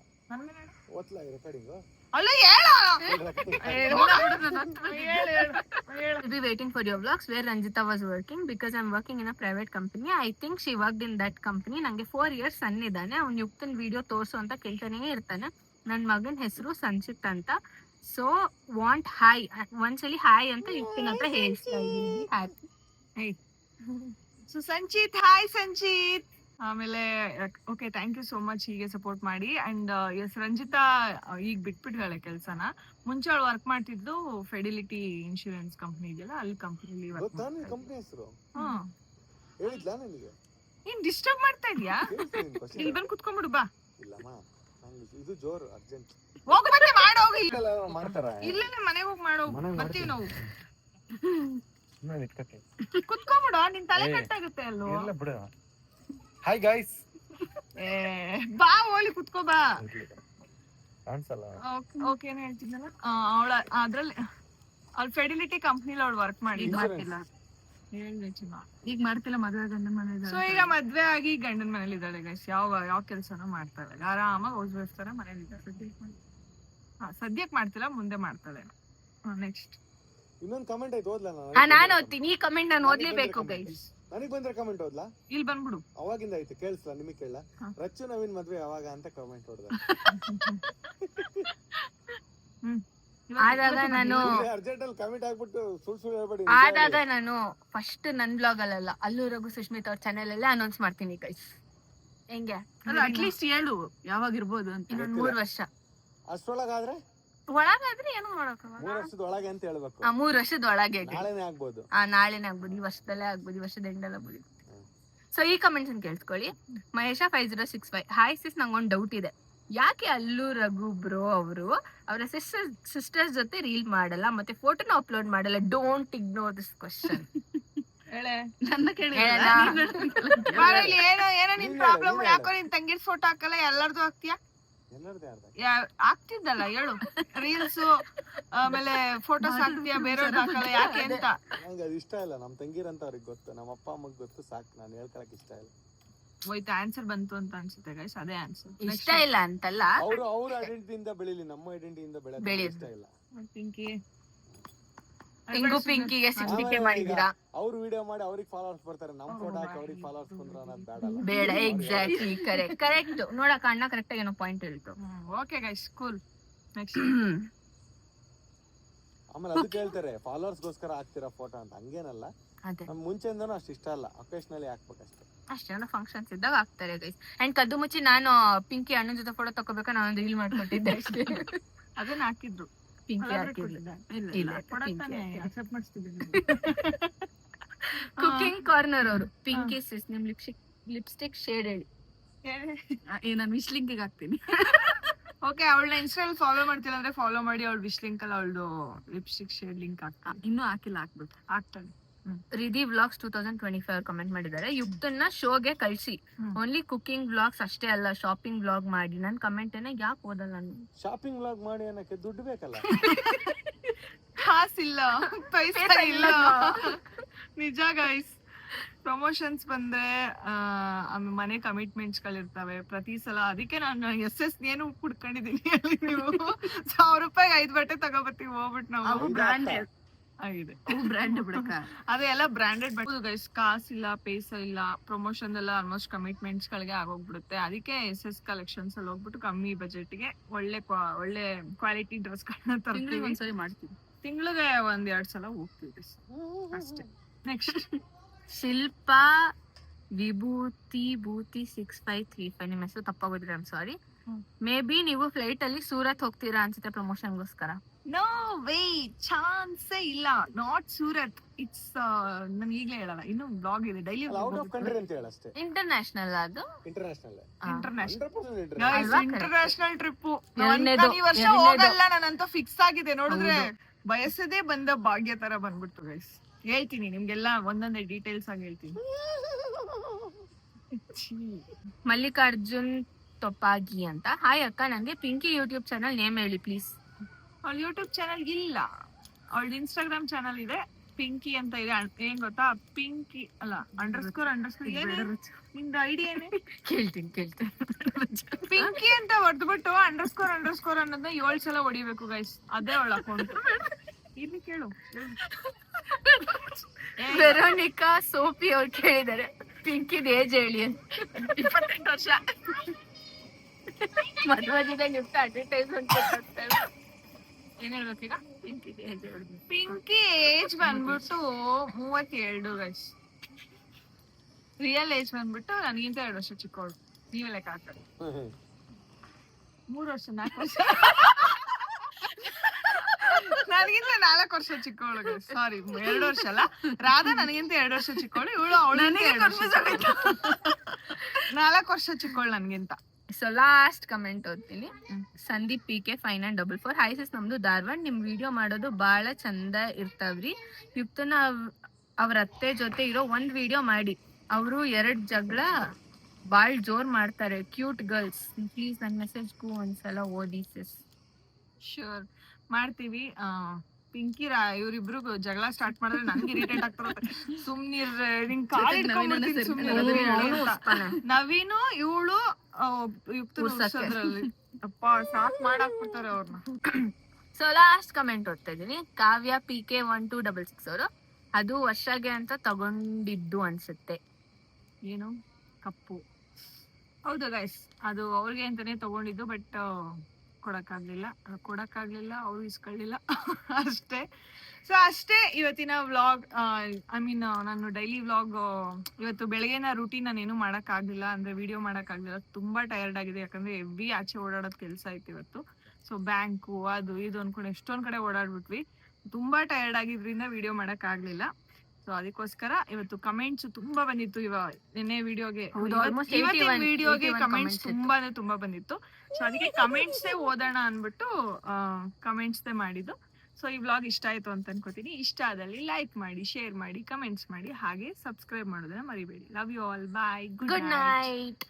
ಓದ್ಲಾ recording? ಅಲ್ಲ ಹೇಳು. I'll be waiting for your vlogs where Ranjita was working because I'm working in a private company. I think she worked in that company. ನಂಗೆ 4 years ಸನ್ ಇದ್ದಾನೆ. ಅವ್ನು ಯುಕ್ತನ್ ವಿಡಿಯೋ ತೋರ್ಸು ಅಂತ ಕೇಳ್ತಾನೆ ಇರ್ತಾನೆ. ನನ್ ಮಗನ್ ಹೆಸರು ಸಂಚಿತ್ ಅಂತ. ಸೊ ವಾಂಟ್ ಹಾಯ್, ಒಂದ್ಸಲಿ ಹಾಯ್ ಅಂತ ಯುಕ್ತನ್ ಹತ್ರ ಹೇಳ್ತಾ ಇದ್ದೀನಿ. Happy. So Sanchit, hi Sanchit. ಆಮೇಲೆ okay, thank you so much ಹೀಗೆ ಸಪೋರ್ಟ್ ಮಾಡಿ. ಅಂಡ್ ಎಸ್, ರಂಜಿತಾ ಈಗ ಬಿಟ್ಬಿಟ್ಟಾಳೆ ಕೆಲ್ಸನ. ಮುಂಚೆ ಅವಳು ವರ್ಕ್ ಮಾಡ್ತಿದ್ದು ಫೆಡಿಲಿಟಿ ಇನ್ಶೂರೆನ್ಸ್ ಕಂಪ್ನಿ ಇದೆಯಲ್ಲ, ಅಲ್ಲಿ ಕಂಪ್ನಿಲಿ ವರ್ಕ್. ಏನ್ ಡಿಸ್ಟರ್ಬ್ ಮಾಡ್ತಾ ಇದ್ಯಾ? ಇಲ್ಲಿ ಬಂದು ಕುತ್ಕೊಂಡ್ಬಿಡು ಬಾ. ಹೋಗು ಮತ್ತೆ ಮಾಡೋಗಿ. ಇಲ್ಲ ಮನೆಗೆ ಹೋಗಿ ಮಾಡೋಗಿ ಬರ್ತೀವಿ ನಾವು. ಕುತ್ಕೊಂಡ್ಬಿಡು, ನಿನ್ ತಲೆ ಕಟ್ಟಾಗುತ್ತೆ ಅಲ್ಲೋ. Hi guys. ಬಾ ಹೋಳಿ ಕುತ್ಕೋ ಬಾ. ಕಾಣಿಸಲ್ಲ. ಓಕೆ, ಏನ್ ಹೇಳ್ತಿದ್ದಲ್ಲ, ಅವಳ ಅದ್ರಲ್ಲಿ ಅವ್ಳ ಫೆಡಿಲಿಟಿ ಕಂಪ್ನಿಲಿ ಅವಳು ವರ್ಕ್ ಮಾಡಿ ಈಗ ಮಾಡ್ತಿಲ್ಲ, ಮದುವೆ ಗಂಡನ ಮನೆ. ಸೊ ಈಗ ಮದ್ವೆ ಆಗಿ ಗಂಡನ ಮನೇಲಿ ಇದ್ದಾಳೆ ಗೈಸ್. ಯಾವ ಕೆಲ್ಸನೂ ಮಾಡ್ತಾಳೆ, ಆರಾಮಾಗಿ ಹೌಸ್ ವೈಫ್ ತರ ಮನೇಲಿ ಇದ್ದಾಳೆ. ಸದ್ಯಕ್ಕೆ ಮಾಡ್ತಿಲ್ಲ, ಮುಂದೆ ಮಾಡ್ತಾಳೆ. ನೆಕ್ಸ್ಟ್ ಇನ್ನೊಂದು ಕಮೆಂಟ್ ಐತೆ, ಓದ್ಲಾ? ನಾನು ಓದ್ತೀನಿ. ಈ ಕಮೆಂಟ್ ನಾನು ಓದ್ಲೇಬೇಕು ಗೈಸ್. ನನಗೆ ಬಂದ್ರೆ ಕಮೆಂಟ್ ಓದ್ಲಾ? ಇಲ್ಲಿ ಬಂದ್ಬಿಡು. ಅವಾಗಿಂದ ಐತೆ, ಕೇಳಿಸ್ಲಾ? ನಿಮಗೆ ಕೇಳ? ರಚ್ಚು ನವೀನ್ ಮದ್ವೆ ಯಾವಾಗ ಅಂತ ಕಮೆಂಟ್ ಹೊಡೆದ. ಆದಾಗ ನಾನು ಅರ್ಜೆಂಟ್ ಅಲ್ಲಿ ಕಮೆಂಟ್ ಆಗ್ಬಿಟ್ಟು ಸುಳ್ಳು ಹೇಳ್ಬೇಡಿ. ಆದಾಗ ನಾನು ಫಸ್ಟ್ ನನ್ ಬ್ಲಾಗ್ ಅಲ್ಲ, ಅಲ್ಲೂ ರಘು ಸುಷ್ಮಿತ್ ಅವ್ರ ಚಾನೆಲ್ ಅಲ್ಲೇ ಅನೌನ್ಸ್ ಮಾಡ್ತೀನಿ ಗೈಸ್. ಹೆಂಗೆ? ಅಟ್ಲೀಸ್ಟ್ ಹೇಳು ಯಾವಾಗ ಇರ್ಬೋದು ಅಂತ. ಇನ್ನೊಂದ್ 3 ವರ್ಷ ಅಷ್ಟ್ರೊಳಗಾದ್ರೆ ಒಳಗಾದ್ರೆ ಏನು ಮಾಡಕ್ಕಾಗಲ್ಲ. 3 ವರ್ಷದ ಒಳಗೆ ಅಂತ ಹೇಳ್ಬೇಕು. 3 ವರ್ಷದ ಒಳಗೆ ನಾಳೆನೇ ಆಗ್ಬೋದು. ನಾಳೆನೇ ಆಗ್ಬೋದು, ಈ ವರ್ಷದಲ್ಲೇ ಆಗ್ಬೋದು, ಈ ವರ್ಷದ ಎಂಡಲ್ಲಿ ಆಗ್ಬೋದು. ಸೊ ಈ ಕಮೆಂಟ್ಸ್ ಕೇಳಿಸ್ಕೊಳ್ಳಿ. ಮಹೇಶ 5065, ಹಾಯ್ ಸಿಸ್, ನಂಗೊಂದು ಡೌಟ್ ಇದೆ. ಯಾಕೆ ಅಲ್ಲು ರಘು ಬ್ರೋ ಅವರು ಅವರ ಸಿಸ್ಟರ್ಸ್ ಜೊತೆ ರೀಲ್ ಮಾಡಲ್ಲ ಮತ್ತೆ ಫೋಟೋನ ಅಪ್ಲೋಡ್ ಮಾಡಲ್ಲ? Don't ignore this question. ಹೇಳೆ ನನ್ನ ಕೇಳಿ ಹೇಳಣ. ಏನೋ ನಿನ್ ಪ್ರಾಬ್ಲಮ್. ಯಾಕೋ ನಿನ್ ತಂಗಿರ್ ಫೋಟೋ ಹಾಕಲ್ಲ, ಎಲ್ಲಾರ್ದು ಹಾಕ್ತಿಯಾ? ಆಗ್ತಿದ್ದಲ್ಲ ಹೇಳು. ರೀಲ್ಸ್ ಆಮೇಲೆ ಫೋಟೋಸ್ ಹಾಕ್ತಿಯಾ, ಬೇರೆಯವ್ರದ್ದು ಹಾಕಲ್ಲ ಯಾಕೆ ಅಂತ? ನಂಗೆ ಅದು ಇಷ್ಟ ಇಲ್ಲ. ನಮ್ ತಂಗಿರಂತ ಅವ್ರಿಗೆ ಗೊತ್ತು, ನಮ್ಮ ಅಪ್ಪ ಅಮ್ಮಗ್ ಗೊತ್ತು, ಸಾಕು. ನಾನು ಹೇಳ್ಕೊಳಕ್ ಇಷ್ಟ ಇಲ್ಲ. ಹೋಯ್ತು, ಆನ್ಸರ್ ಬಂತು ಅಂತ ಅನ್ಸುತ್ತೆ ಗೈಸ್. ಅದೇ ಆನ್ಸರ್. ಇಷ್ಟ ಇಲ್ಲ ಅಂತಲ್ಲ, ಅವ್ರ ಐಡೆಂಟಿಟಿಯಿಂದ ಬೆಳಿಲಿ, ನಮ್ಮ ಐಡೆಂಟಿಟಿಯಿಂದ ಬೆಳೆಯೋದು ಇಷ್ಟ ಇಲ್ಲ. ಪಿಂಕಿ ಹಿಂಗು ಪಿಂಕಿಗೆ 60K ಮಾಡಿದೀರಾ? ಅವ್ರು ವಿಡಿಯೋ ಮಾಡಿ ಅವ್ರಿಗೆ ಫಾಲೋವರ್ಸ್ ಬರ್ತಾರೆ, ನಮ್ ಫೋಟೋ ಹಾಕಿ ಅವ್ರಿಗೆ ಫಾಲೋವರ್ಸ್ ಬಂದ್ರೆ ಅನ್ನೋದು ಬೇಡ. ಬೇಡ. Exactly correct. ನೋಡಕ ಅಣ್ಣ ಕರೆಕ್ಟ್ ಆಗಿ ಏನೋ ಪಾಯಿಂಟ್ ಹೇಳ್ತು. Okay guys, cool. ನೆಕ್ಸ್ಟ್ ಆಮೇಲೆ ಅದಕ್ಕೆ ಹೇಳ್ತಾರೆ ಫಾಲೋವರ್ಸ್ ಗೋಸ್ಕರ ಹಾಕ್ತಿರಾ ಫೋಟೋ ಅಂತ. ಹಂಗೇನಲ್ಲ, ಅದೇ ನಮ್ ಮುಂಚೆಯಿಂದನೂ ಅಷ್ಟು ಇಷ್ಟ ಇಲ್ಲ. ಅಕೇಶನಲಿ ಹಾಕ್ಬೇಕಷ್ಟೇ. ಅಷ್ಟೇ, ಫಂಕ್ಷನ್ಸ್ ಇದ್ದಾಗ ಆಗ್ತಾರೆ ಗೈಸ್. ಅಂಡ್ ಕದ್ದು ಮುಚ್ಚಿ ನಾನು ಪಿಂಕಿ ಅಣ್ಣನ ಜೊತೆ ಫೋಟೋ ತಗೋಬೇಕಾ ನಾನೊಂದು ರೀಲ್ ಮಾಡ್ಕೊಟ್ಟಿದ್ದೆ ಅಷ್ಟೇ. ಅದನ್ನ ಹಾಕಿದ್ರು, ಪಿಂಕಿ ಹಾಕಿರ್ಲಿಲ್ಲ. ಇಲ್ಲ, ಅಕ್ಸೆಪ್ಟ್ ಮಾಡಿಸ್ತಿದ್ದೀನಿ. ಕುಕಿಂಗ್ ಕಾರ್ನರ್ ಅವರು, ಪಿಂಕಿ ಸಿಸ್ ನಿಮ್ ಲಿಪ್ಸ್ಟಿಕ್ ಶೇಡ್ ಹೇಳಿ. ನಾನು ವಿಶ್ ಲಿಂಕ್ ಹಾಕ್ತೀನಿ. ಓಕೆ, ಅವಳನ್ನ ಇನ್ಸ್ಟಾಲ್ ಫಾಲೋ ಮಾಡ್ತಿಲ್ಲ ಅಂದ್ರೆ ಫಾಲೋ ಮಾಡಿ. ಅವಳು ವಿಶ್ ಲಿಂಕ್ ಅಲ್ಲಿ ಅವಳದು ಲಿಪ್ಸ್ಟಿಕ್ ಶೇಡ್ ಲಿಂಕ್ ಹಾಕ್ತಾನೆ. ಇನ್ನೂ ಹಾಕಿಲ್ಲ, ಹಾಕ್ಬೇಕು. ಆಗ್ತಾನೆ. ರಿಧಿ ವ್ಲಾಗ್ಸ್ 2025 ಅವ್ರು ಕಮೆಂಟ್ ಮಾಡಿದ್ದಾರೆ, ಯುಕ್ತನ್ನ ಶೋಗೆ ಕಳ್ಸಿ. ಓನ್ಲಿ ಕುಕಿಂಗ್ ವ್ಲಾಗ್ಸ್ ಅಷ್ಟೇ ಅಲ್ಲ, ಶಾಪಿಂಗ್ ವ್ಲಾಗ್ ಮಾಡಿ. ನನ್ ಕಮೆಂಟ್ ಯಾಕೆ ಓದಲ್ಲ ನೀವು? ಶಾಪಿಂಗ್ ವ್ಲಾಗ್ ಮಾಡಿ ಅನ್ನಕ್ಕೆ ದುಡ್ಡು ಬೇಕಲ್ಲ. ಕಾಸಿಲ್ಲ, ಪೈಸಾ ಇಲ್ಲ. ನಿಜ ಗೈಸ್. ಪ್ರಮೋಷನ್ಸ್ ಬಂದ್ರೆ ಮನೆ ಕಮಿಟ್ಮೆಂಟ್ಸ್ ಗಳಿರ್ತವೆ ಪ್ರತಿ ಸಲ. ಅದಕ್ಕೆ ನಾನು SS ಏನು ಕುಡ್ಕೊಂಡಿದೀನಿ. ನೀವು 1000 ರೂಪಾಯಿಗೆ 5 ಬಟ್ಟೆ ತಗೋಬರ್ತೀವಿ ಹೋಗ್ಬಿಟ್ಟು ನಾವು. ಬ್ರಾಂಡೆಡ್ ಆಗಿದೆ, ಬ್ರಾಂಡ್ ಬಿಡಕ. ಅದೆಲ್ಲ ಬ್ರಾಂಡೆಡ್ ಬಟ್ಟೆ ಗೈಸ್. ಕಾಸಿಲ್ಲ, ಪೈಸಾ ಇಲ್ಲ. ಪ್ರಮೋಷನ್ ಎಲ್ಲ ಆಲ್ಮೋಸ್ಟ್ ಕಮಿಟ್ಮೆಂಟ್ಸ್ ಗಳಿಗೆ ಆಗೋಗ್ಬಿಡುತ್ತೆ. ಅದಕ್ಕೆ SS ಕಲೆಕ್ಷನ್ಸ್ ಅಲ್ಲಿ ಹೋಗ್ಬಿಟ್ಟು ಕಮ್ಮಿ ಬಜೆಟ್ ಗೆ ಒಳ್ಳೆ ಕ್ವಾಲಿಟಿ ಡ್ರೆಸ್ ಗಳನ್ನ ತರ್ತೀವಿ. ಒಂದ್ಸರಿ ಮಾಡ್ತೀವಿ. ತಿಂಗಳಿಗೆ 1-2 ಸಲ ಹೋಗ್ತೀವಿ ಅಷ್ಟೇ. ನೆಕ್ಸ್ಟ್ ಶಿಲ್ಪಾ ವಿಭೂತಿ 6535, ನಿಮ್ಮ ಹೆಸರು ತಪ್ಪಾಗೋದ್ರೆ ಐಮ್ ಸಾರಿ. ಮೇ ಬಿ ನೀವು ಫ್ಲೈಟ್ ಅಲ್ಲಿ ಸೂರತ್ ಹೋಗ್ತೀರಾ ಅನ್ಸುತ್ತೆ ಪ್ರಮೋಷನ್ಗೋಸ್ಕರ. ನೋ ವೇ, ಚಾನ್ಸೇ ಇಲ್ಲ. ನಾಟ್ ಸೂರತ್, ಇಟ್ಸ್ ನಾನು ಈಗಲೇ ಹೇಳಲ್ಲ, ಇನ್ನು ಬ್ಲಾಗ್ ಇದೆ ಡೈಲಿ. ಔಟ್ ಆಫ್ ಕಂಟ್ರಿ ಅಂತ ಹೇಳಷ್ಟೇ. ಇಂಟರ್ನ್ಯಾಷನಲ್ ಅದು. International international trip. ಈ ವರ್ಷ ಎರಡ್ನೇದು. ಹೋಗಲ್ಲ ನಾನಂತ ಫಿಕ್ಸ್ ಆಗಿದೆ. ನೋಡಿದ್ರೆ ಬಯಸದೇ ಬಂದ ಭಾಗ್ಯ ತರ ಬಂದ್ಬಿಡ್ತು ಗೈಸ್. ಹೇಳ್ತೀನಿ ನಿಮ್ಗೆಲ್ಲ ಒಂದೊಂದೇ ಡೀಟೇಲ್ಸ್ ಆಗಿ ಹೇಳ್ತೀನಿ. ಮಲ್ಲಿಕಾರ್ಜುನ್ ತೊಪ್ಪಾಗಿ ಅಂತ, ಹಾಯ್ ಅಕ್ಕ, ನಂಗೆ ಪಿಂಕಿ ಯೂಟ್ಯೂಬ್ ಚಾನಲ್ ನೇಮ್ ಹೇಳಿ ಪ್ಲೀಸ್. ಅವಳ ಯೂಟ್ಯೂಬ್ ಚಾನಲ್ ಇಲ್ಲ, ಅವಳದು ಇನ್ಸ್ಟಾಗ್ರಾಮ್ ಚಾನಲ್ ಇದೆ, ಪಿಂಕಿ ಅಂತ ಇದೆ. ಏನ್ ಗೊತ್ತಾ, ಪಿಂಕಿ ಅಲ್ಲ ಅಂಡರ್ಸ್ಕೋರ್ ನಿಮ್ದು ಐಡಿಯಾ ಏನೇ? ಕೇಳ್ತೀನಿ. ಪಿಂಕಿ ಅಂತ ಹೊಡೆದ್ಬಿಟ್ಟು ಅಂಡರ್ಸ್ಕೋರ್ ಅನ್ನೋದನ್ನ 7 ಸಲ ಹೊಡಿಬೇಕು ಗೈಸ್. ಅದೇ ಅವಳ ಅಕೌಂಟ್. ಇಲ್ಲಿ ಕೇಳು. ವೆರೋನಿಕಾ ಸೋಪಿ ಅವ್ರು ಕೇಳಿದ್ದಾರೆ ಪಿಂಕಿದ್ ಏಜ್ ಹೇಳಿ ಅಂತ. 28 ವರ್ಷ. ಮದುವೆ ಗಿಫ್ಟ್ ಅಡ್ವರ್ಟೈಸ್ಮೆಂಟ್ ಏನ್ ಹೇಳ್ಬೇಕೀಗ? ಪಿಂಕಿ ಏಜ್ ಬಂದ್ಬಿಟ್ಟು 37 ಗೈಸ್. ರಿಯಲ್ ಏಜ್ ಬಂದ್ಬಿಟ್ಟು ನನಗಿಂತ 2 ವರ್ಷ ಚಿಕ್ಕವಳು. ನೀವೇ ಲೆಕ್ಕ ಹಾಕಿ. 3 ವರ್ಷ 4 ವರ್ಷ ನನಗಿಂತ 4 ವರ್ಷ ಚಿಕ್ಕವಳು ಗೈಸ್. ಸಾರಿ, 2 ವರ್ಷ ಅಲ್ಲ. ರಾಧಾ ನನಗಿಂತ 2 ವರ್ಷ ಚಿಕ್ಕವಳು, ಇವಳು ಅವಳು 4 ವರ್ಷ ಚಿಕ್ಕವಳು ನನಗಿಂತ. ಸೊ ಲಾಸ್ಟ್ ಕಮೆಂಟ್ ಓದ್ತೀನಿ. ಸಂದೀಪ್ PK 5944, ಹಾಯ್ ಸಿಸ್, ನಮ್ದು ಧಾರವಾಡ. ನಿಮ್ ವಿಡಿಯೋ ಮಾಡೋದು ಬಹಳ ಚಂದ ಇರ್ತಾವ್ರಿ. ಯುಕ್ತನ ಅವ್ರ ಅತ್ತೆ ಜೊತೆ ಇರೋ ಒಂದ್ ವಿಡಿಯೋ ಮಾಡಿ. ಅವರು 2 ಜಗಳ ಬಾಳ್ ಜೋರ್ ಮಾಡ್ತಾರೆ. ಕ್ಯೂಟ್ ಗರ್ಲ್ಸ್, ಪ್ಲೀಸ್ ನನ್ ಮೆಸೇಜ್ಗೂ ಒಂದ್ಸಲ ಓದಿ ಸಿಸ್. ಶೋರ್ ಮಾಡ್ತೀವಿ. ಪಿಂಕಿ ಇವ್ರಿಬ್ರು ಜಗಳ ಸ್ಟಾರ್ಟ್ ಮಾಡಿದ್ರೆ ನಂಗೆ ಇರಿಟೇಟ್ ಆಗ್ತಿರುತ್ತೆ. ಸುಮ್ನಿರ್, ನಿಂಗ್ ಕಾಲ್ ಹಿಡ್ಕೊಂಡ್ಬಿಡ್ತೀನಿ ಸುಮ್ನೆ. ನವೀನು ಇವಳು ಯುಕ್ತದ್ರಲ್ಲಿ ಅಪ್ಪ ಸಾಕ್ ಮಾಡಾಕ್ಬಿಡ್ತಾರೆ ಅವ್ರನ್ನ. ಸೊ ಲಾಸ್ಟ್ ಕಮೆಂಟ್ ಓದ್ತಾ ಇದೀನಿ. ಕಾವ್ಯ PK 1266 ಅವರು, ಅದು ವರ್ಷಗೆ ಅಂತ ತಗೊಂಡಿದ್ದು ಅನ್ಸುತ್ತೆ. ಏನು ಕಪ್ಪು? ಹೌದು ಗೈಸ್, ಅದು ಅವ್ರಿಗೆ ಅಂತಾನೆ ತಗೊಂಡಿದ್ದು. ಬಟ್ ಕೊಡಕ್ಕಾಗ್ಲಿಲ್ಲ, ಅವ್ರು ಇಸ್ಕೊಳ್ಳಿಲ್ಲ ಅಷ್ಟೇ. ಸೊ ಅಷ್ಟೇ ಇವತ್ತಿನ ವ್ಲಾಗ್. ಐ ಮೀನ್ ನಾನು ಡೈಲಿ ವ್ಲಾಗ್ ಇವತ್ತು ಬೆಳಗ್ಗೆನ ರೂಟೀನ್ ನಾನು ಏನು ಮಾಡೋಕ್ಕಾಗಲಿಲ್ಲ, ಅಂದ್ರೆ ವಿಡಿಯೋ ಮಾಡೋಕ್ಕಾಗಲಿಲ್ಲ. ತುಂಬಾ ಟಯರ್ಡ್ ಆಗಿದೆ, ಯಾಕಂದ್ರೆ ಹೆವಿ ಆಚೆ ಓಡಾಡೋದು ಕೆಲಸ ಆಯ್ತು ಇವತ್ತು. ಸೊ ಬ್ಯಾಂಕು ಅದು ಇದು ಅನ್ಕೊಂಡು ಎಷ್ಟೊಂದ್ ಕಡೆ ಓಡಾಡ್ಬಿಟ್ವಿ. ತುಂಬಾ ಟಯರ್ಡ್ ಆಗಿದ್ರಿಂದ ವಿಡಿಯೋ ಮಾಡೋಕ್ಕಾಗಲಿಲ್ಲ. ಸೊ ಅದಕ್ಕೋಸ್ಕರ ಇವತ್ತು ಕಮೆಂಟ್ಸ್ ತುಂಬಾ ಬಂದಿತ್ತು ನಿನ್ನೆ ವಿಡಿಯೋಗೆ ಹೌದು, almost ಇವತ್ತಿನ 81 ವಿಡಿಯೋಗೆ 81 ಕಮೆಂಟ್ಸ್ comments ತುಂಬಾ ಬಂದಿತ್ತು. ಸೊ ಅದಕ್ಕೆ ಕಮೆಂಟ್ಸ್ ಓದೋಣ ಅನ್ಬಿಟ್ಟು ಕಮೆಂಟ್ಸ್ ಮಾಡಿದ್ದು. ಸೊ ಈ ವ್ಲಾಗ್ ಇಷ್ಟ ಆಯ್ತು ಅಂತ ಅನ್ಕೋತೀನಿ. ಇಷ್ಟ ಆದಲ್ಲಿ ಲೈಕ್ ಮಾಡಿ, ಶೇರ್ ಮಾಡಿ, ಕಮೆಂಟ್ಸ್ ಮಾಡಿ, ಹಾಗೆ ಸಬ್ಸ್ಕ್ರೈಬ್ ಮಾಡೋದನ್ನ ಮರಿಬೇಡಿ. Love you all, bye, good night.